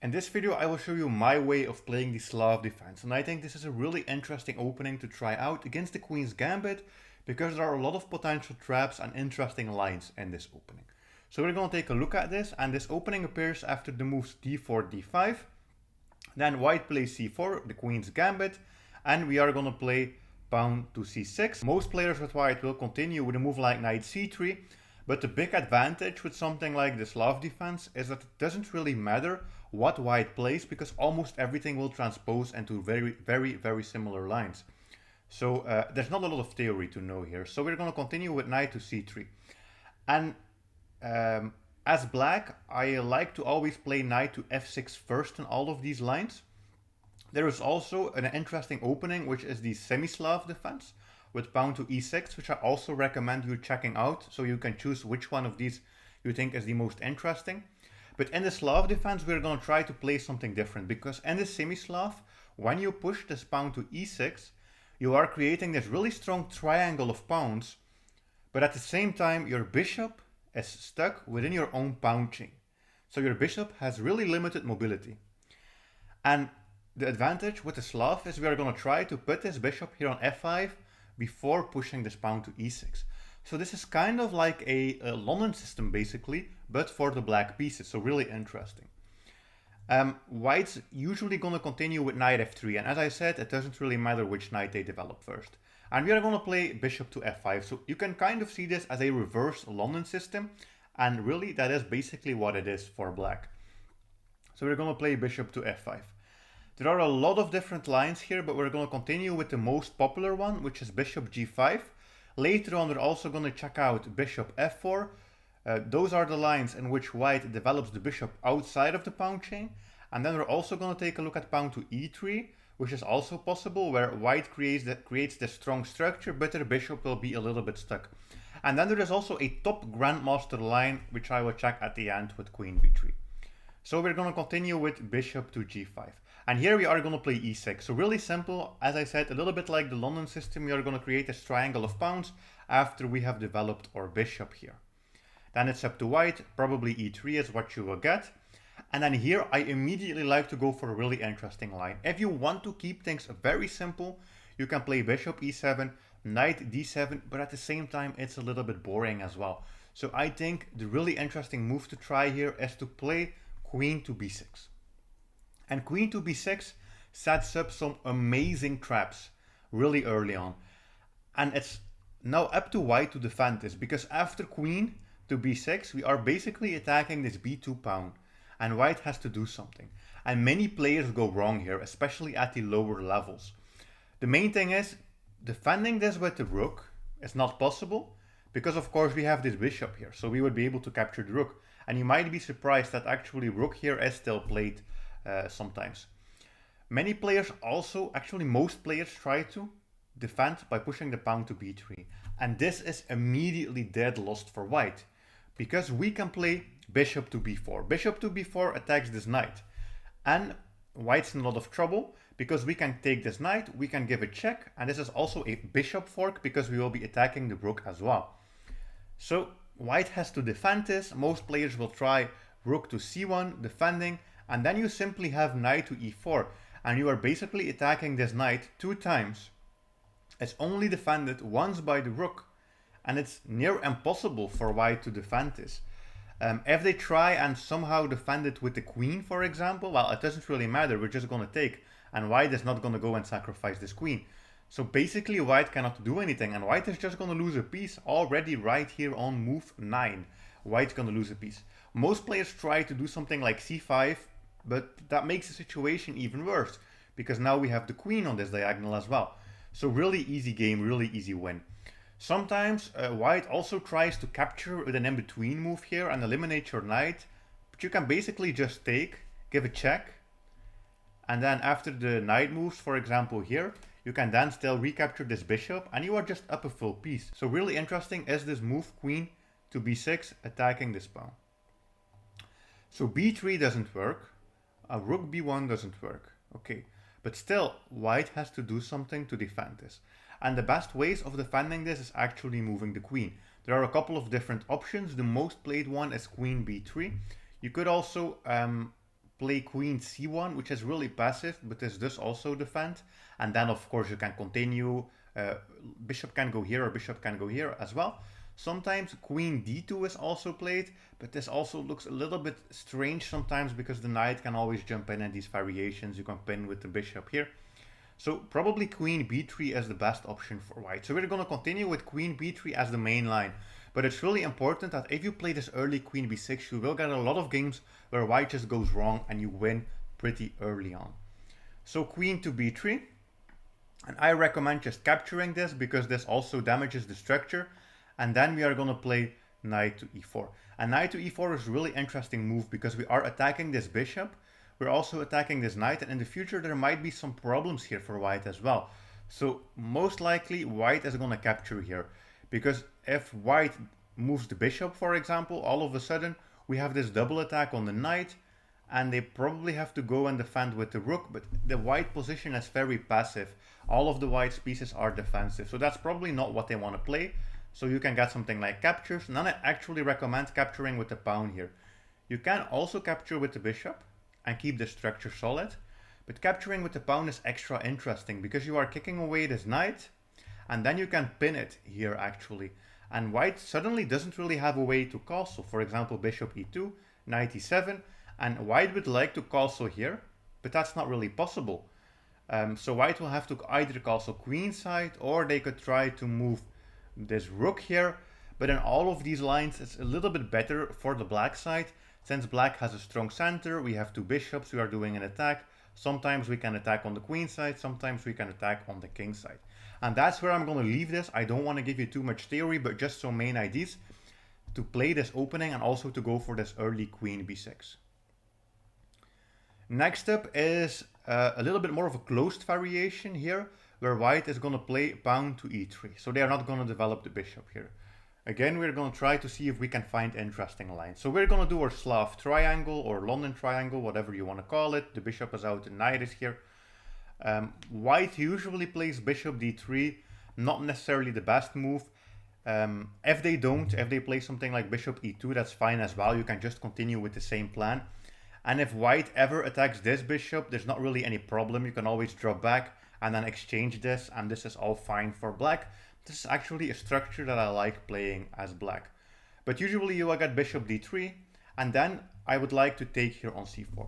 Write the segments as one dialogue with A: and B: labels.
A: In this video, I will show you my way of playing the Slav defense, and I think this is a really interesting opening to try out against the Queen's Gambit because there are a lot of potential traps and interesting lines in this opening. So we're going to take a look at this, and this opening appears after the moves d4, d5. Then white plays c4, the Queen's Gambit, and we are going to play pawn to c6. Most players with white will continue with a move like knight c3, but the big advantage with something like the Slav defense is that it doesn't really matter what white plays because almost everything will transpose into very similar lines. So there's not a lot of theory to know here. So we're going to continue with knight to c3. And as black, I like to always play knight to f6 first in all of these lines. There is also an interesting opening, which is the semi-Slav defense with pawn to e6, which I also recommend you checking out, so you can choose which one of these you think is the most interesting. But in the Slav defense, we're going to try to play something different, because in the semi-Slav, when you push this pawn to e6, you are creating this really strong triangle of pawns, but at the same time, your bishop is stuck within your own pawn chain. So your bishop has really limited mobility. And the advantage with the Slav is we are going to try to put this bishop here on f5 before pushing this pawn to e6. So this is kind of like a London system basically, but for the black pieces, so really interesting. White's usually going to continue with knight f3, and as I said, it doesn't really matter which knight they develop first. And we are going to play bishop to f5, so you can kind of see this as a reverse London system, and really that is basically what it is for black. So we're going to play bishop to f5. There are a lot of different lines here, but we're going to continue with the most popular one, which is bishop g5. Later on, we're also going to check out bishop f4. Those are the lines in which white develops the bishop outside of the pawn chain. And then we're also going to take a look at pawn to e3, which is also possible, where white creates this strong structure, but their bishop will be a little bit stuck. And then there is also a top grandmaster line, which I will check at the end with queen b3. So we're going to continue with bishop to g5. And here we are going to play e6. So really simple, as I said, a little bit like the London system, we are going to create this triangle of pawns after we have developed our bishop here. Then it's up to white, probably e3 is what you will get. And then here I immediately like to go for a really interesting line. If you want to keep things very simple, you can play bishop e7, knight d7, but at the same time it's a little bit boring as well. So I think the really interesting move to try here is to play queen to b6. And queen to b6 sets up some amazing traps really early on. And it's now up to white to defend this, because after queen to b6, we are basically attacking this b2 pawn. And white has to do something. And many players go wrong here, especially at the lower levels. The main thing is, defending this with the rook is not possible, because of course we have this bishop here, so we would be able to capture the rook. And you might be surprised that actually rook here is still played sometimes. Many players also, actually most players, try to defend by pushing the pawn to b3. And this is immediately dead lost for white, because we can play bishop to b4. Bishop to b4 attacks this knight. And white's in a lot of trouble, because we can take this knight, we can give a check, and this is also a bishop fork, because we will be attacking the rook as well. So white has to defend this. Most players will try rook to c1, defending, and then you simply have knight to e4, and you are basically attacking this knight 2 times. It's only defended once by the rook, and it's near impossible for white to defend this. If they try and somehow defend it with the queen, for example, well, it doesn't really matter, we're just going to take, and white is not going to go and sacrifice this queen. So basically white cannot do anything, and white is just going to lose a piece already right here on move 9. White's going to lose a piece. Most players try to do something like c5, but that makes the situation even worse, because now we have the queen on this diagonal as well. So really easy game, really easy win. Sometimes white also tries to capture with an in-between move here and eliminate your knight, but you can basically just take, give a check, and then after the knight moves, for example here, you can then still recapture this bishop, and you are just up a full piece. So really interesting is this move queen to b6 attacking this pawn. So b3 doesn't work, rook b1 doesn't work, okay. But still, white has to do something to defend this. And the best ways of defending this is actually moving the queen. There are a couple of different options. The most played one is queen b3. You could also play queen c1, which is really passive, but this does also defend. And then of course you can continue, bishop can go here or bishop can go here as well. Sometimes queen d2 is also played, but this also looks a little bit strange sometimes because the knight can always jump in these variations. You can pin with the bishop here. So probably queen b3 is the best option for white. So we're going to continue with queen b3 as the main line. But it's really important that if you play this early queen b6, you will get a lot of games where white just goes wrong and you win pretty early on. So queen to b3. And I recommend just capturing this because this also damages the structure. And then we are going to play knight to e4. And knight to e4 is a really interesting move because we are attacking this bishop. We're also attacking this knight, and in the future there might be some problems here for white as well. So most likely white is going to capture here, because if white moves the bishop, for example, all of a sudden we have this double attack on the knight, and they probably have to go and defend with the rook, but the white position is very passive. All of the white's pieces are defensive, so that's probably not what they want to play. So you can get something like captures, and then I actually recommend capturing with the pawn here. You can also capture with the bishop and keep the structure solid, but capturing with the pawn is extra interesting because you are kicking away this knight, and then you can pin it here actually, and white suddenly doesn't really have a way to castle. For example, bishop e2, knight e7, and white would like to castle here, but that's not really possible. So white will have to either castle queenside, or they could try to move this rook here, but in all of these lines it's a little bit better for the black side. Since black has a strong center, we have two bishops, we are doing an attack. Sometimes we can attack on the queen side, sometimes we can attack on the king side. And that's where I'm going to leave this. I don't want to give you too much theory, but just some main ideas to play this opening and also to go for this early queen b6. Next up is a little bit more of a closed variation here, where white is going to play pawn to e3. So they are not going to develop the bishop here. Again, we're going to try to see if we can find interesting lines. So we're going to do our Slav triangle or London triangle, whatever you want to call it. The bishop is out, the knight is here. White usually plays bishop d3, not necessarily the best move. If they play something like bishop e2, that's fine as well. You can just continue with the same plan. And if white ever attacks this bishop, there's not really any problem. You can always drop back and then exchange this, and this is all fine for black. This is actually a structure that I like playing as black. But usually you will get bishop d3, and then I would like to take here on c4.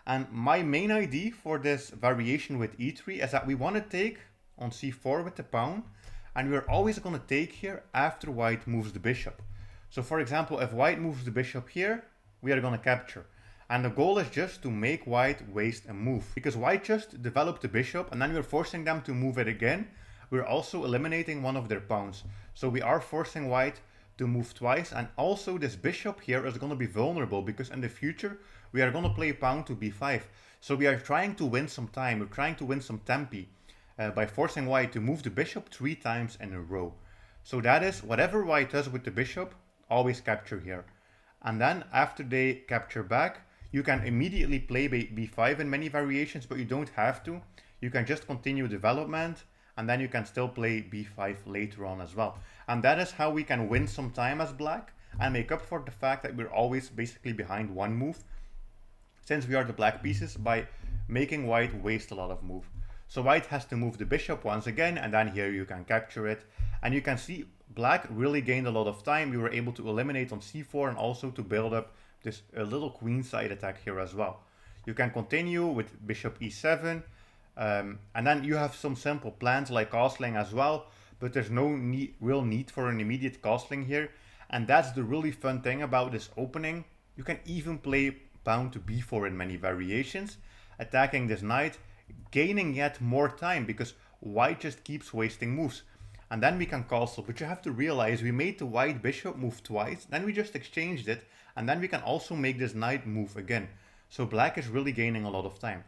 A: And my main idea for this variation with e3 is that we want to take on c4 with the pawn, and we're always going to take here after white moves the bishop. So for example, if white moves the bishop here, we are going to capture. And the goal is just to make white waste a move, because white just developed the bishop and then we're forcing them to move it again. We're also eliminating one of their pawns. So we are forcing white to move twice, and also this bishop here is going to be vulnerable because in the future we are going to play pawn to b5. So we are trying to win some time, we're trying to win some tempi by forcing white to move the bishop 3 times in a row. So that is, whatever white does with the bishop, always capture here. And then after they capture back, you can immediately play b5 in many variations, but you don't have to. You can just continue development, and then you can still play b5 later on as well. And that is how we can win some time as black and make up for the fact that we're always basically behind one move, since we are the black pieces, by making white waste a lot of move. So white has to move the bishop once again, and then here you can capture it. And you can see black really gained a lot of time. We were able to eliminate on c4 and also to build up this little queenside attack here as well. You can continue with bishop e7, and then you have some simple plans like castling as well, but there's no real need for an immediate castling here. And that's the really fun thing about this opening. You can even play pawn to b4 in many variations, attacking this knight, gaining yet more time because white just keeps wasting moves. And then we can castle, but you have to realize we made the white bishop move twice, then we just exchanged it, and then we can also make this knight move again. So black is really gaining a lot of time.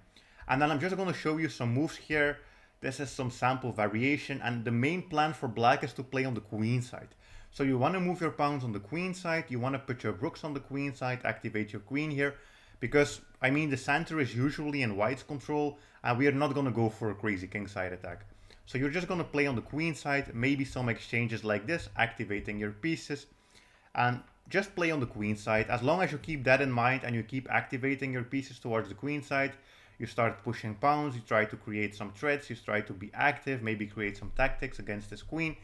A: And then I'm just going to show you some moves here. This is some sample variation, and the main plan for black is to play on the queen side. So you want to move your pawns on the queen side, you want to put your rooks on the queen side, activate your queen here, because I mean the center is usually in white's control, and we are not going to go for a crazy king side attack. So you're just going to play on the queen side, maybe some exchanges like this, activating your pieces. And just play on the queen side. As long as you keep that in mind and you keep activating your pieces towards the queen side, you start pushing pawns, you try to create some threats, you try to be active, maybe create some tactics against this queen.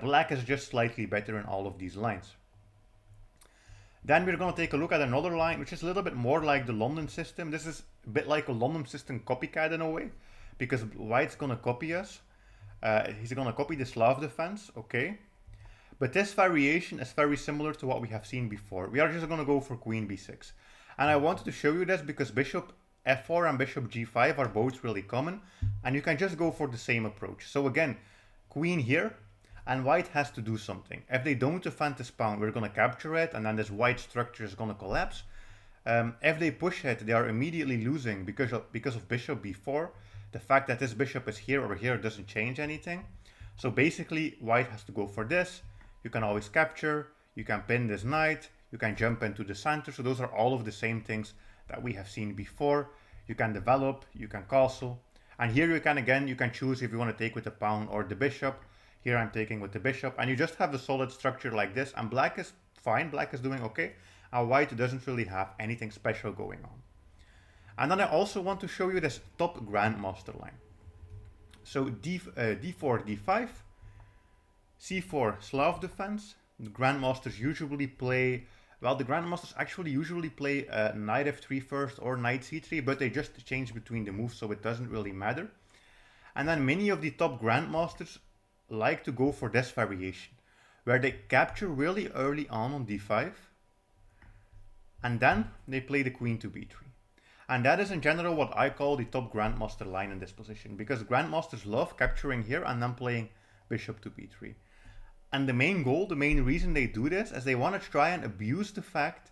A: Black is just slightly better in all of these lines. Then we're going to take a look at another line, which is a little bit more like the London system. This is a bit like a London system copycat in a way, because White's going to copy us. He's going to copy the Slav defense, okay. But this variation is very similar to what we have seen before. We are just going to go for queen b6. And I wanted to show you this because bishop f4 and bishop g5 are both really common. And you can just go for the same approach. So again, queen here. And white has to do something. If they don't defend this pawn, we're going to capture it. And then this white structure is going to collapse. If they push it, they are immediately losing because of bishop b4. The fact that this bishop is here or here doesn't change anything. So basically, white has to go for this. You can always capture, you can pin this knight, you can jump into the center. So those are all of the same things that we have seen before. You can develop, you can castle. And here you can choose if you want to take with the pawn or the bishop. Here I'm taking with the bishop. And you just have a solid structure like this. And black is fine, black is doing okay. And white doesn't really have anything special going on. And then I also want to show you this top grandmaster line. So d4, d5. c4 Slav defense. The grandmasters usually play, well, the grandmasters actually usually play knight f3 first or knight c3, but they just change between the moves, so it doesn't really matter. And then many of the top grandmasters like to go for this variation, where they capture really early on d5, and then they play the queen to b3. And that is in general what I call the top grandmaster line in this position, because grandmasters love capturing here and then playing bishop to b3. And the main goal, the main reason they do this is they want to try and abuse the fact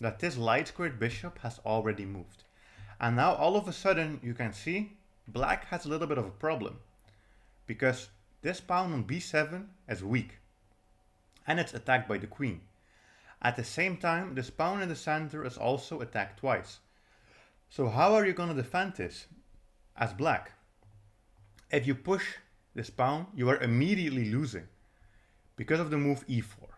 A: that this light squared bishop has already moved. And now all of a sudden you can see black has a little bit of a problem, because this pawn on b7 is weak and it's attacked by the queen. At the same time, this pawn in the center is also attacked twice. So how are you going to defend this as black? If you push this pawn, you are immediately losing because of the move e4.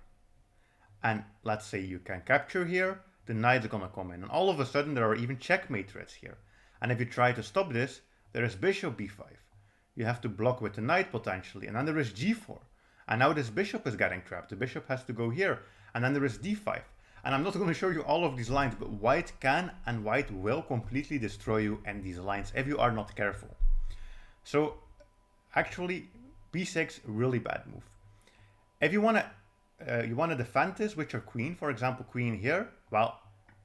A: And let's say you can capture here, the knight's gonna come in. And all of a sudden there are even checkmate threats here. And if you try to stop this, there is bishop b5. You have to block with the knight potentially. And then there is g4. And now this bishop is getting trapped. The bishop has to go here. And then there is d5. And I'm not going to show you all of these lines, but white can and white will completely destroy you in these lines if you are not careful. So actually b6, really bad move. If you want to defend this with your queen, for example, queen here, well,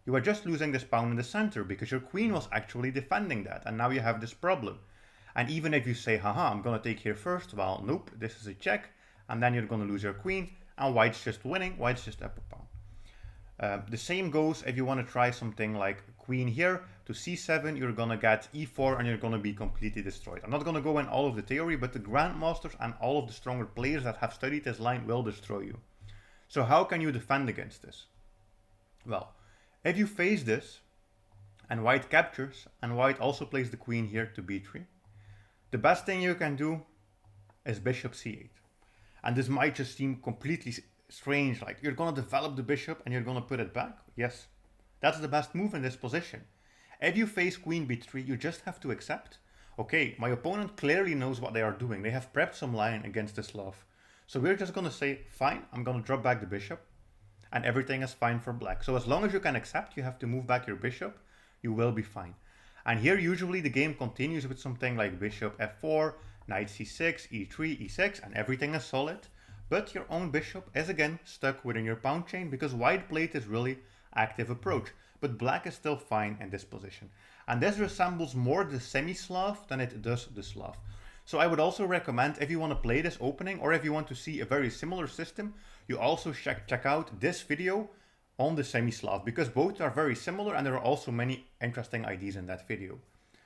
A: you are just losing this pawn in the center because your queen was actually defending that. And now you have this problem. And even if you say, haha, I'm going to take here first, well, nope, this is a check. And then you're going to lose your queen. And white's just winning, white's just up a pawn. The same goes if you want to try something like queen here to c7, you're going to get e4 and you're going to be completely destroyed. I'm not going to go in all of the theory, but the grandmasters and all of the stronger players that have studied this line will destroy you. So how can you defend against this? Well, if you face this and white captures and white also plays the queen here to b3, the best thing you can do is bishop c8. And this might just seem completely strange, like you're going to develop the bishop and you're going to put it back. Yes, that's the best move in this position. If you face queen b3, you just have to accept, okay, my opponent clearly knows what they are doing. They have prepped some line against the Slav. So we're just going to say, fine, I'm going to drop back the bishop and everything is fine for black. So as long as you can accept, you have to move back your bishop, you will be fine. And here usually the game continues with something like bishop f4, knight c6, e3, e6, and everything is solid. But your own bishop is again stuck within your pawn chain because white played this really active approach. But black is still fine in this position. And this resembles more the semi-Slav than it does the Slav. So I would also recommend, if you want to play this opening or if you want to see a very similar system, you also check out this video on the semi-Slav, because both are very similar and there are also many interesting ideas in that video.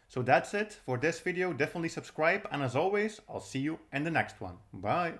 A: So that's it for this video. Definitely subscribe, and as always, I'll see you in the next one. Bye!